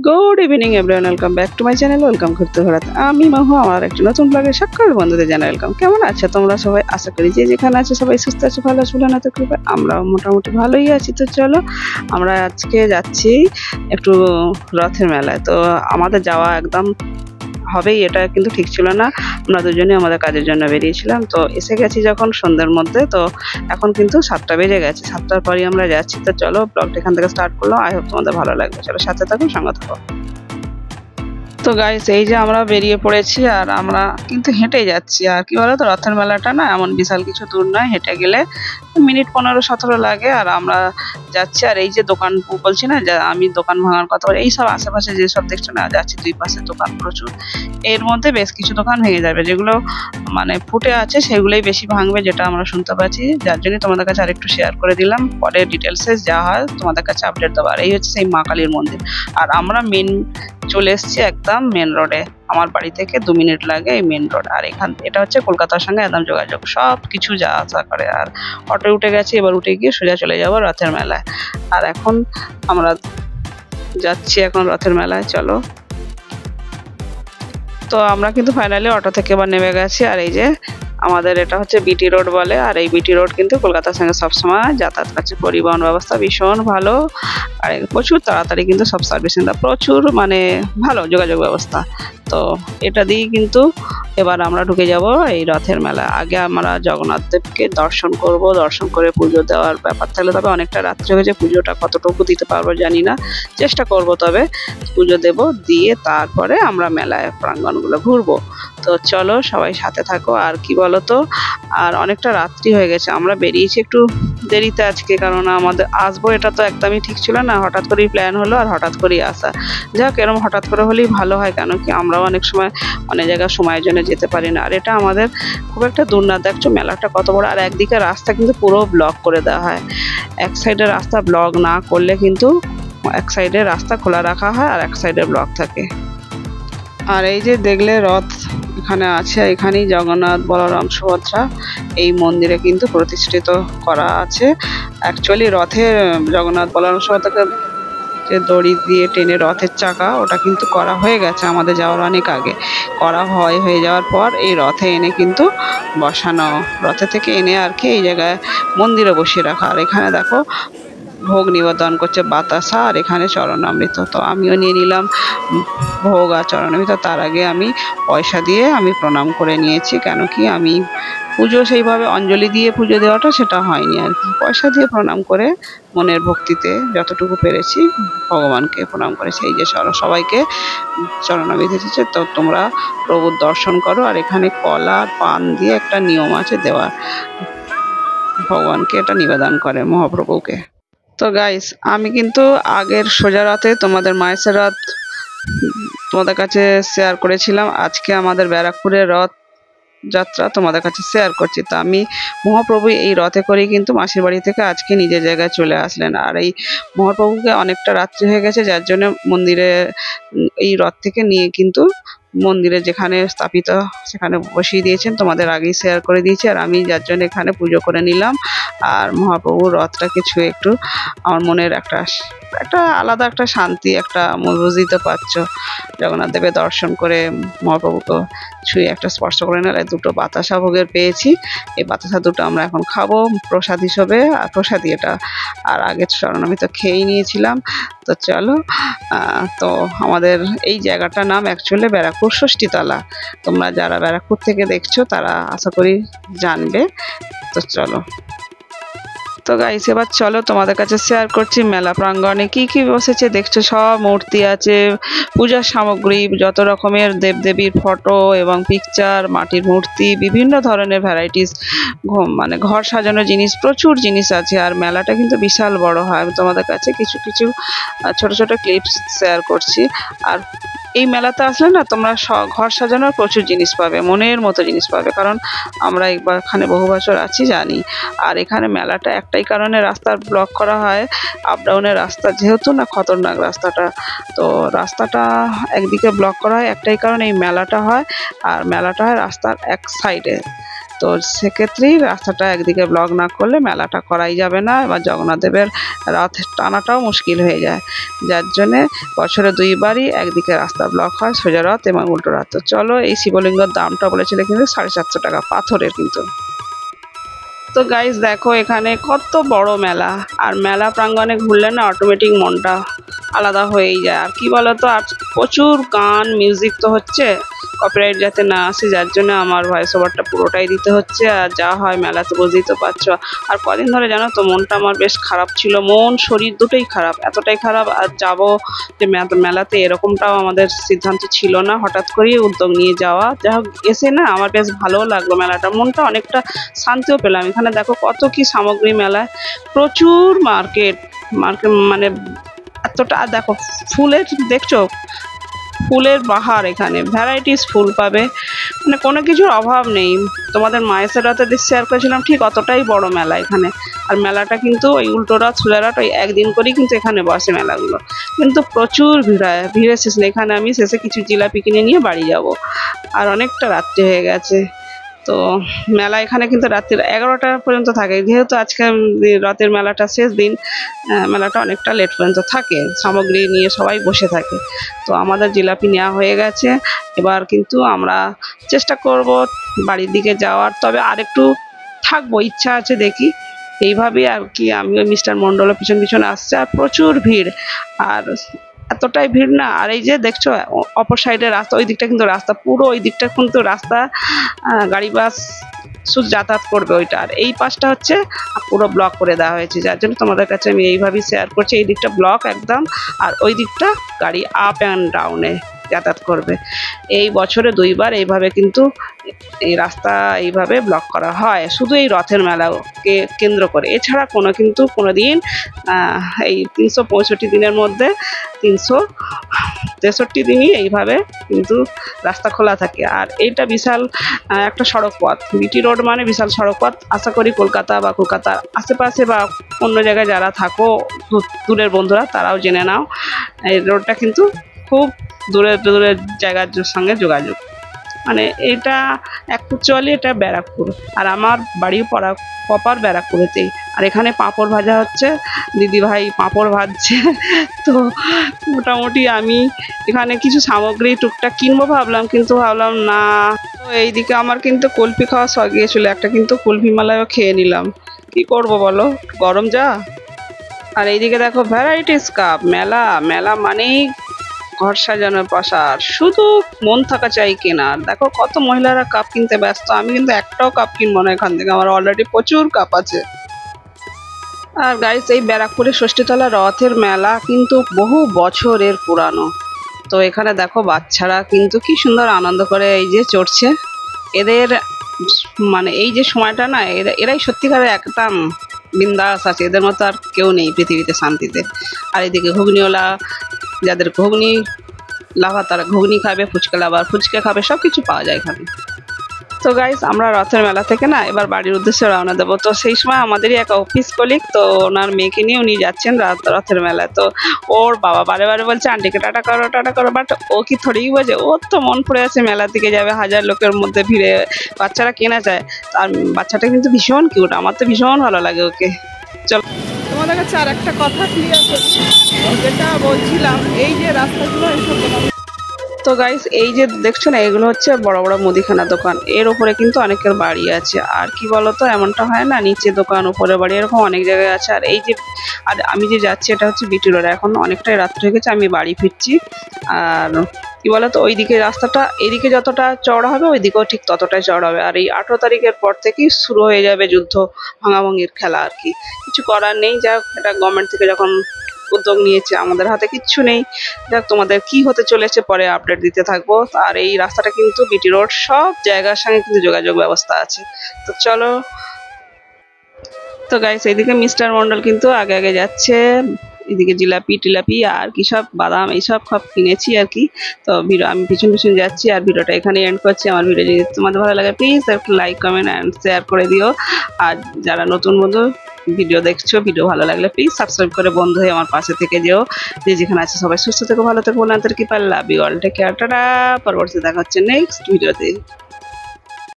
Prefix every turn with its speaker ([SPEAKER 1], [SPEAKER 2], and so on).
[SPEAKER 1] Good evening everyone, welcome back to my channel. Welcome করতে ঘোরাতে আমি মাহু, আমার একটি নতুন ব্লগে সকল বন্ধুদের জানাই ওয়েলকাম। কেমন আছো তোমরা সবাই? আশা করি যে যেখানে আছো সবাই সুস্থ আছো, ভালো আছো, ভালো না তো কৃপা আমরাও মোটামুটি ভালোই আছি। তো চলো আমরা আজকে যাচ্ছি একটু রথের মেলায়। তো আমাদের যাওয়া একদম হবেই এটা কিন্তু ঠিক ছিল না, আমরা দুজনে আমাদের কাজের জন্য বেরিয়েছিলাম। তো এসে গেছি যখন সন্ধ্যের মধ্যে, তো এখন কিন্তু 7টা বেজে গেছে, 7টার পরই আমরা যাচ্ছি। তো চলো ব্লগটা এখান থেকে স্টার্ট করলাম, আই হোপ তোমাদের ভালো লাগবে। চলো সাথে থাকো, সঙ্গে থাকো। তো গাইস এই যে আমরা বেরিয়ে পড়েছি, আর আমরা কিন্তু হেঁটে যাচ্ছি। আর কি বলতো, রথের মেলাটা না এমন বিশাল কিছু দূর নয়, হেঁটে গেলে মিনিট 15-17 লাগে। আর আমরা যাচ্ছি, আর এই যে দোকান বলছি না, যা আমি দোকান ভাঙার কথা বলি, এই সব আশেপাশে যেসব দেখছো না, যাচ্ছি দুই পাশে দোকান প্রচুর। এর মধ্যে বেশ কিছু দোকান ভেঙে যাবে, যেগুলো মানে ফুটে আছে সেগুলোই বেশি ভাঙবে, যেটা আমরা শুনতে পাচ্ছি। যার জন্য তোমাদের কাছে আরেকটু শেয়ার করে দিলাম, পরে ডিটেলসে যা হয় তোমাদের কাছে আপডেট দেবো। আর এই হচ্ছে সেই মা কালীর মন্দির, আর আমরা চলে এসেছি একদম মেন রোডে। আমার বাড়ি থেকে 2 মিনিট লাগে এই মেন রোড। আর এটা হচ্ছে কলকাতার সঙ্গে একদম যোগাযোগ, সব কিছু যা আসা করে। আর অটো উঠে গেছি, এবার উঠে গিয়ে সোজা চলে যাবো রথের মেলায়। আর এখন আমরা যাচ্ছি এখন রথের মেলায়, চলো। তো আমরা কিন্তু ফাইনালি অটো থেকে এবার নেমে গেছি। আর এই যে আমাদের এটা হচ্ছে বিটি রোড বলে, আর এই বিটি রোড কিন্তু কলকাতার সঙ্গে সবসময় যাতায়াত করছে, পরিবহন ব্যবস্থা ভীষণ ভালো। আর প্রচুর তাড়াতাড়ি কিন্তু সব সার্ভিসিং, প্রচুর মানে ভালো যোগাযোগ ব্যবস্থা। তো এটা দিয়েই কিন্তু এবার আমরা ঢুকে যাব এই রথের মেলা। আগে আমরা জগন্নাথ দেবকে দর্শন করব, দর্শন করে পুজো দেওয়ার ব্যাপার থাকলে, তবে অনেকটা রাত্রে হয়েছে, পুজোটা কতটুকু দিতে পারবো জানি না, চেষ্টা করব। তবে পুজো দেব, দিয়ে তারপরে আমরা মেলায় প্রাঙ্গণগুলো ঘুরবো। তো চলো সবাই সাথে থাকো। আর কি বলতো, আর অনেকটা রাত্রি হয়ে গেছে, আমরা বেরিয়েছি একটু দেরিতে আজকে, কারণ আমাদের আসবো এটা তো একদমই ঠিক ছিল না, হঠাৎ করেই প্ল্যান হলো আর হঠাৎ করেই আসা। যাক, এরকম হঠাৎ করে হলেই ভালো হয়, কেন কি আমরাও অনেক সময় অনেক জায়গায় সময়ের জন্য যেতে পারি না। আর এটা আমাদের খুব একটা দূর না, দেখছো মেলাটা কত বড়। আর একদিকে রাস্তা কিন্তু পুরো ব্লক করে দেওয়া হয়, এক সাইডে রাস্তা ব্লক না করলে কিন্তু এক সাইডে রাস্তা খোলা রাখা হয় আর এক সাইডে ব্লক থাকে। আর এই যে দেখলে রথ এখানে আছে, এখানেই জগন্নাথ, বলরাম, সুভদ্রা এই মন্দিরে কিন্তু প্রতিষ্ঠিত করা আছে। অ্যাকচুয়ালি রথের জগন্নাথ, বলরাম, সুভদ্রাকে যে দড়ি দিয়ে টেনে রথের চাকা, ওটা কিন্তু করা হয়ে গেছে আমাদের যাওয়ার অনেক আগে। করা হয়ে যাওয়ার পর এই রথে এনে কিন্তু বসানো, রথে থেকে এনে আর কি এই জায়গায় মন্দিরে বসিয়ে রাখা। আর এখানে দেখো ভোগ নিবেদন করছে, বাতাসা আর এখানে চরণামৃত। তো আমিও নিয়ে নিলাম ভোগ আর চরণামৃত। তার আগে আমি পয়সা দিয়ে আমি প্রণাম করে নিয়েছি, কেন কি আমি পুজো সেইভাবে অঞ্জলি দিয়ে পুজো দেওয়াটা সেটা হয়নি আর কি। পয়সা দিয়ে প্রণাম করে মনের ভক্তিতে যতটুকু পেরেছি ভগবানকে প্রণাম করেছি। এই যে সবাইকে চরণামৃত দিচ্ছে, তো তোমরা প্রভুর দর্শন করো। আর এখানে কলা আর পান দিয়ে একটা নিয়ম আছে দেওয়ার, ভগবানকে এটা নিবেদন করে মহাপ্রভুকে। তো গাইস আমি কিন্তু আগের সোজা রাতে তোমাদের মায়ের রথ তোমাদের কাছে শেয়ার করেছিলাম, আজকে আমাদের ব্যারাকপুরের রথ যাত্রা তোমাদের কাছে শেয়ার করছি। তো আমি মহাপ্রভু এই রথে করেই কিন্তু মাসির বাড়ি থেকে আজকে নিজের জায়গায় চলে আসলেন। আর এই মহাপ্রভুকে অনেকটা রাত্রি হয়ে গেছে, যার জন্য মন্দিরে এই রথ থেকে নিয়ে কিন্তু মন্দিরে যেখানে স্থাপিত সেখানে বসিয়ে দিয়েছেন, তোমাদের আগেই শেয়ার করে দিয়েছি। আর আমি যার জন্য এখানে পুজো করে নিলাম। আর মহাপ্রভুর রথটাকে ছুঁয়ে একটু আমার মনের একটা আলাদা একটা শান্তি, একটা বুঝতে পারছো, জগন্নাথ দেবের দর্শন করে মহাপ্রভুকে ছুঁয়ে একটা স্পর্শ করে নিলে 2টো বাতাসা ভোগের পেয়েছি। এই বাতাসা 2টো আমরা এখন খাবো প্রসাদ হিসেবে, আর প্রসাদই এটা। আর আগে চরণামৃত খেয়েই নিয়েছিলাম। তো চলো, তো আমাদের এই জায়গাটার নাম অ্যাকচুয়ালি ব্যারাকপুর ষষ্ঠীতলা। তোমরা যারা ব্যারাকপুর থেকে দেখছো তারা আশা করি জানবে। তো চলো, তো গাইস এবার চলো তোমাদের কাছে শেয়ার করছি মেলা প্রাঙ্গণে কি কি বসেছে। দেখছো সব মূর্তি আছে, পূজার সামগ্রী, যত রকমের দেবদেবীর ফটো এবং পিকচার, মাটির মূর্তি, বিভিন্ন ধরনের ভ্যারাইটিস, মানে ঘর সাজানোর জিনিস, প্রচুর জিনিস আছে। আর মেলাটা কিন্তু বিশাল বড় হয়। আমি তোমাদের কাছে কিছু কিছু ছোট ছোট ক্লিপস শেয়ার করছি। আর এই মেলাতে আসলে না তোমরা ঘর সাজানোর প্রচুর জিনিস পাবে, মনের মতো জিনিস পাবে, কারণ আমরা এখানে বহু বছর আছি জানি। আর এখানে মেলাটা একটাই কারণে রাস্তার ব্লক করা হয়, আপ ডাউনের রাস্তা যেহেতু না খতরনাক রাস্তাটা, তো রাস্তাটা একদিকে ব্লক করা হয় একটাই কারণে এই মেলাটা হয়। আর মেলাটা হয় রাস্তার এক সাইডে, তো সেক্ষেত্রেই রাস্তাটা একদিকে ব্লক না করলে মেলাটা করাই যাবে না, এবার জগন্নাথ দেবের রথ টানাটাও মুশকিল হয়ে যায়, যার জন্যে বছরে 2বারই একদিকে রাস্তা ব্লক হয়, সোজা রথ এবং উল্টো রথ। তো চলো, এই শিবলিঙ্গর দামটা বলেছিল কিন্তু 750 টাকা, পাথরের কিন্তু। তো গাইস দেখো এখানে কত বড় মেলা, আর মেলা প্রাঙ্গণে ঘুরলে না অটোমেটিক মনটা আলাদা হয়েই যায়। আর কি বলতো, আর প্রচুর গান মিউজিক তো হচ্ছে, কপিরাইট যাতে না আসে যার জন্য আমার ভয়েস ওভারটা পুরোটাই দিতে হচ্ছে। আর যা হয় মেলাতে বুঝতেই তো পারছো। আর কদিন ধরে জানো তো মনটা আমার বেশ খারাপ ছিল, মন শরীর দুটোই খারাপ, এতটাই খারাপ। আর যাবো যে মেলাতে এরকমটাও আমাদের সিদ্ধান্ত ছিল না, হঠাৎ করেই উদ্যোগ নিয়ে যাওয়া। যা হোক এসে না আমার বেশ ভালোও লাগলো, মেলাটা মনটা অনেকটা শান্তিও পেলাম। এখানে দেখো কত কি সামগ্রী মেলায়, প্রচুর মার্কেট মানে এতটা। দেখো ফুলের, দেখছো ফুলের বাহার, এখানে ভ্যারাইটিস ফুল পাবে, মানে কোনো কিছুর অভাব নেই। তোমাদের মায়ের রাতে শেয়ার করেছিলাম ঠিক অতটাই বড় মেলা এখানে। আর মেলাটা কিন্তু ওই উল্টো রথ সোজা রথ ওই একদিন করেই কিন্তু এখানে বসে মেলাগুলো, কিন্তু প্রচুর ভিড়ের শেষ নেই। এখানে আমি শেষে কিছু জিলাপি কিনে নিয়ে বাড়ি যাব, আর অনেকটা রাত্রি হয়ে গেছে। তো মেলা এখানে কিন্তু রাত্রির 11টা পর্যন্ত থাকে, যেহেতু আজকে রাতের মেলাটা শেষ দিন, মেলাটা অনেকটা লেট পর্যন্ত থাকে, সামগ্রী নিয়ে সবাই বসে থাকে। তো আমাদের জিলাপি নেওয়া হয়ে গেছে, এবার কিন্তু আমরা চেষ্টা করব বাড়ির দিকে যাওয়ার, তবে আরেকটু থাকবো, ইচ্ছা আছে দেখি। এইভাবেই আর কি, আমিও মিস্টার মণ্ডলও পিছন পিছনে আসছে, আর প্রচুর ভিড়। আর এতটাই ভিড় না, আর এই যে দেখছো অপর সাইডে রাস্তা, ওই দিকটা কিন্তু রাস্তা, পুরো ওই দিকটা কিন্তু রাস্তা, গাড়ি বাস শুধু যাতায়াত করবে ওইটা। আর এই পাশটা হচ্ছে পুরো ব্লক করে দেওয়া হয়েছে, যার জন্য তোমাদের কাছে আমি এইভাবেই শেয়ার করছি। এই দিকটা ব্লক একদম, আর ওই দিকটা গাড়ি আপ অ্যান্ড ডাউনে যাতায়াত করবে। এই বছরে 2বার এইভাবে কিন্তু এই রাস্তা এইভাবে ব্লক করা হয়, শুধু এই রথের মেলাকে কেন্দ্র করে। এছাড়া কোনো দিন এই 365 দিনের মধ্যে 363 দিনই এইভাবে কিন্তু রাস্তা খোলা থাকে। আর এইটা বিশাল একটা সড়ক পথ, বিটি রোড মানে বিশাল সড়ক পথ। আশা করি কলকাতা বা কলকাতার আশেপাশে বা অন্য জায়গায় যারা থাকো দূরের বন্ধুরা, তারাও জেনে নাও এই রোডটা কিন্তু খুব দূরের জায়গার সঙ্গে যোগাযোগ। মানে এটা অ্যাকচুয়ালি এটা ব্যারাকপুর, আর আমার বাড়ি প্রপার ব্যারাকপুরেতেই। আর এখানে পাঁপড় ভাজা হচ্ছে, দিদিভাই পাঁপড় ভাজছে। তো মোটামুটি আমি এখানে কিছু সামগ্রী টুকটাক কিনবো ভাবলাম, কিন্তু ভাবলাম না। তো এইদিকে আমার কিন্তু কুলফি খাওয়া শখ গিয়েছিল, একটা কিন্তু কুলফি মালাইও খেয়ে নিলাম। কি করব বলো, গরম যা। আর এইদিকে দেখো ভ্যারাইটিস কাপ, মেলা মানেই ঘর সাজানোর পাশার, শুধু মন থাকা চাই কেনার। দেখো কত মহিলারা কাপ কিনতে ব্যস্ত, আমি কিন্তু একটাও কাপ কিনবো না এখান থেকে, আমার অলরেডি প্রচুর কাপ আছে। আর গাইস, এই ব্যারাকপুরের ষষ্ঠীতলা রথের মেলা কিন্তু বহু বছরের পুরানো। তো এখানে দেখো বাচ্চারা কিন্তু কি সুন্দর আনন্দ করে এই যে চড়ছে। এদের মানে এই যে সময়টা না, এরাই সত্যিকারের একদম বিন্দাস আছে, এদের মতো আর কেউ নেই পৃথিবীতে শান্তিতে। আর এদিকে ঘুগনিওয়ালা, যাদের ঘুগনি লাভা তারা ঘুগনি খাবে, ফুচকা লাভার ফুচকা খাবে, সব কিছু পাওয়া যায় এখানে। তো গাইস, আমরা রথের মেলা থেকে না এবার বাড়ির উদ্দেশ্যে রওনা দেবো। তো সেই সময় আমাদেরই এক অফিস কলিগ, তো ওনার মেয়েকে নিয়ে উনি যাচ্ছেন রথের মেলায়। তো ওর বাবা বারে বারে বলছে আন্টিকে টাটা করো, বাট ও কি থোড়েই বোঝে, ওর তো মন পড়ে আছে মেলার দিকে যাবে, হাজার লোকের মধ্যে ভিড়ে বাচ্চারা কেনা যায়। আর বাচ্চাটা কিন্তু ভীষণ কিউট, আমার তো ভীষণ ভালো লাগে ওকে। চলো তোমাদের কাছে আর একটা কথা ক্লিয়ার করি, যেটা বলছিলাম এই যে রাস্তাগুলো এইসব। তো গাইস, এই যে দেখছো না, এগুলো হচ্ছে বড় বড় মুদিখানা দোকান, এর উপরে কিন্তু অনেকের বাড়ি আছে। আর কি বলতো, এমনটা হয় না নিচে দোকান উপরে বাড়ি, এরকম অনেক জায়গায় আছে। আর আমি যে যাচ্ছি এটা হচ্ছে বিটি রোড, এখন অনেকটাই রাত্রি হয়ে গেছে, আমি বাড়ি ফিরছি। আর কি বলতো, ওইদিকে রাস্তাটা এদিকে যতটা চওড়া হবে ওইদিকেও ঠিক ততটাই চওড়া হবে। আর এই 18 তারিখের পর থেকেই শুরু হয়ে যাবে যুদ্ধ ভাঙাভাঙির খেলা। আর কি কিছু করার নেই, যাক এটা গভর্নমেন্ট থেকে যখন উদ্যোগ নিয়েছে, আমাদের হাতে কিচ্ছু নেই। যাক, তোমাদের কি হতে চলেছে পরে আপডেট দিতে থাকবো। আর এই রাস্তাটা কিন্তু বিটি রোড, সব জায়গার সঙ্গে কিন্তু যোগাযোগ ব্যবস্থা আছে। তো চলো। তো গাইস, এইদিকে মিস্টার মন্ডল কিন্তু আগে আগে যাচ্ছে, এদিকে জিলাপি টিলাপি আর কি সব বাদাম এইসব সব কিনেছি আর কি। তো আমি পিছন পিছন যাচ্ছি, আর ভিডিওটা এখানে এন্ড করছি। আমার ভিডিও যদি তোমাদের ভালো লাগে প্লিজ একটু লাইক কমেন্ট অ্যান্ড শেয়ার করে দিও। আর যারা নতুন বন্ধু ভিডিও দেখছো, ভিডিও ভালো লাগলে প্লিজ সাবস্ক্রাইব করে বন্ধু হয়ে আমার পাশে থেকে যেও। যে যেখানে আছে সবাই সুস্থ থেকো, ভালো থেকো, বলে আন্তরিক love you all, take care, tata. পরবর্তী দেখা হচ্ছে নেক্সট ভিডিওতে।